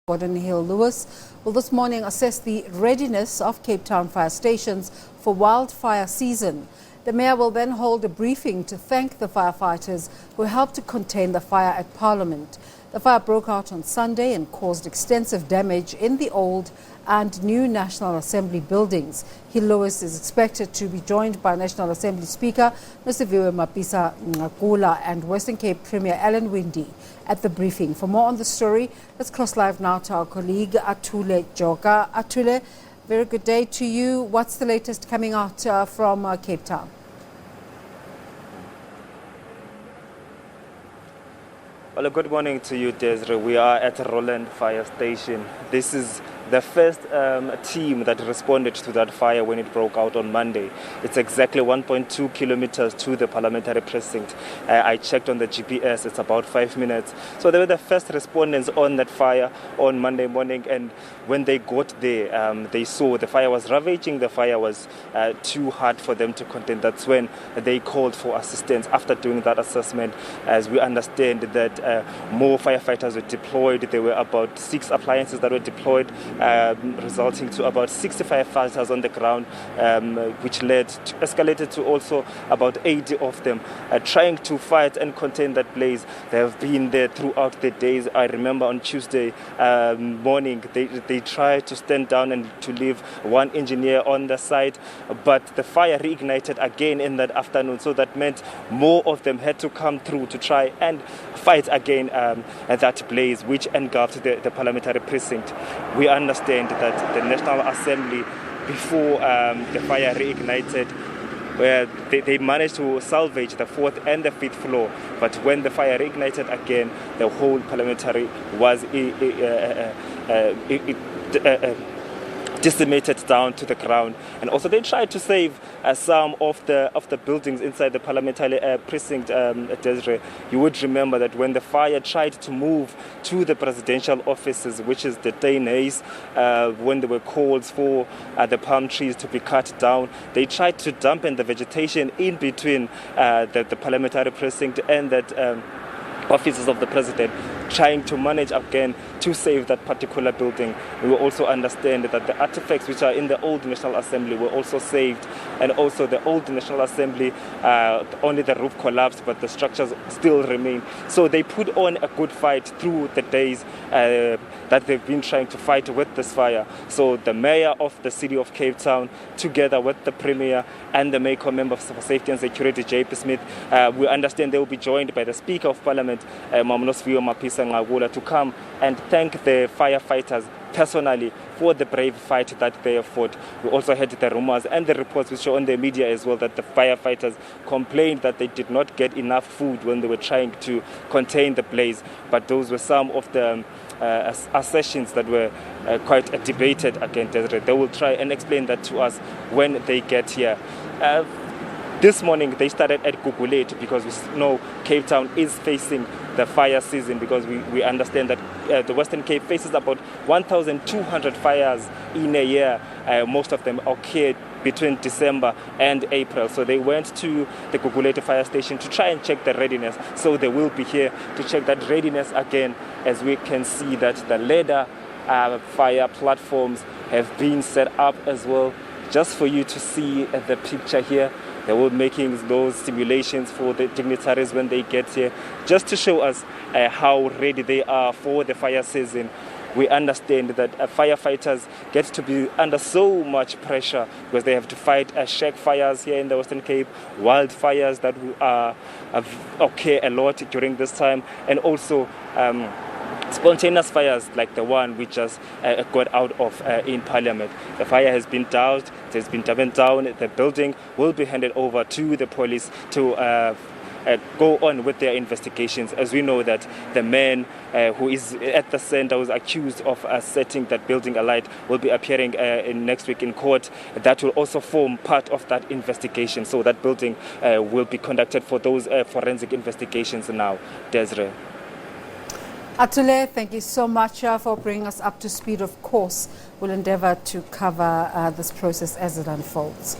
Geordin Hill-Lewis will this morning assess the readiness of Cape Town fire stations for wildfire season. The mayor will then hold a briefing to thank the firefighters who helped to contain the fire at Parliament. The fire broke out on Sunday and caused extensive damage in the old and new National Assembly buildings. Hill-Lewis is expected to be joined by National Assembly Speaker Nosiviwe Mapisa-Nqakula and Western Cape Premier Winde at the briefing. For more on the story, let's cross live now to our colleague Atule Joka. Atule, very good day to you. What's the latest coming out from Cape Town? Well, good morning to you, Desiree. We are at Roland Fire Station. This is the first team that responded to that fire when it broke out on Monday. It's exactly 1.2 kilometers to the parliamentary precinct. I checked on the GPS, it's about 5 minutes. So they were the first respondents on that fire on Monday morning, and when they got there, they saw the fire was ravaging, the fire was too hard for them to contain. That's when they called for assistance. After doing that assessment, as we understand that more firefighters were deployed. There were about 6 appliances that were deployed, resulting to about 65 firefighters on the ground, which escalated to also about 80 of them trying to fight and contain that blaze. They have been there throughout the days. I remember on Tuesday morning, they tried to stand down and to leave one engineer on the site, but the fire reignited again in that afternoon. So that meant more of them had to come through to try and fight again at that blaze, which engulfed the parliamentary precinct. We understand that the National Assembly, before the fire reignited, where they managed to salvage the 4th and the 5th floor, but when the fire reignited again, the whole parliamentary was decimated down to the ground. And also they tried to save some of the buildings inside the parliamentary precinct. Desiree, you would remember that when the fire tried to move to the presidential offices, which is the Days, when there were calls for the palm trees to be cut down, they tried to dampen the vegetation in between the parliamentary precinct and that offices of the president, trying to manage again to save that particular building. We will also understand that the artifacts which are in the old National Assembly were also saved, and also the old National Assembly, only the roof collapsed, but the structures still remain. So they put on a good fight through the days that they've been trying to fight with this fire. So the mayor of the city of Cape Town, together with the premier and the Mayor member for safety and security, J.P. Smith, we understand they will be joined by the Speaker of Parliament, Nosiviwe Mapisa-Nqakula, to come and thank the firefighters personally for the brave fight that they have fought. We also heard the rumors and the reports which are on the media as well that the firefighters complained that they did not get enough food when they were trying to contain the blaze. But those were some of the assertions that were quite debated again. They will try and explain that to us when they get here. This morning they started at Gugulethu because we know Cape Town is facing the fire season, because we understand that the Western Cape faces about 1,200 fires in a year. Most of them occurred between December and April. So they went to the Gugulethu fire station to try and check the readiness. So they will be here to check that readiness again, as we can see that the ladder fire platforms have been set up as well. Just for you to see the picture here, they were making those simulations for the dignitaries when they get here, just to show us how ready they are for the fire season. We understand that firefighters get to be under so much pressure because they have to fight shack fires here in the Western Cape, wildfires that occur a lot during this time, and also spontaneous fires like the one we just got out of in Parliament. The fire has been doused, it has been dampened down. The building will be handed over to the police to go on with their investigations, as we know that the man who is at the center, was accused of setting that building alight, will be appearing next week in court. That will also form part of that investigation. So that building will be conducted for those forensic investigations now. Desiree. Atule, thank you so much for bringing us up to speed. Of course, we'll endeavor to cover this process as it unfolds.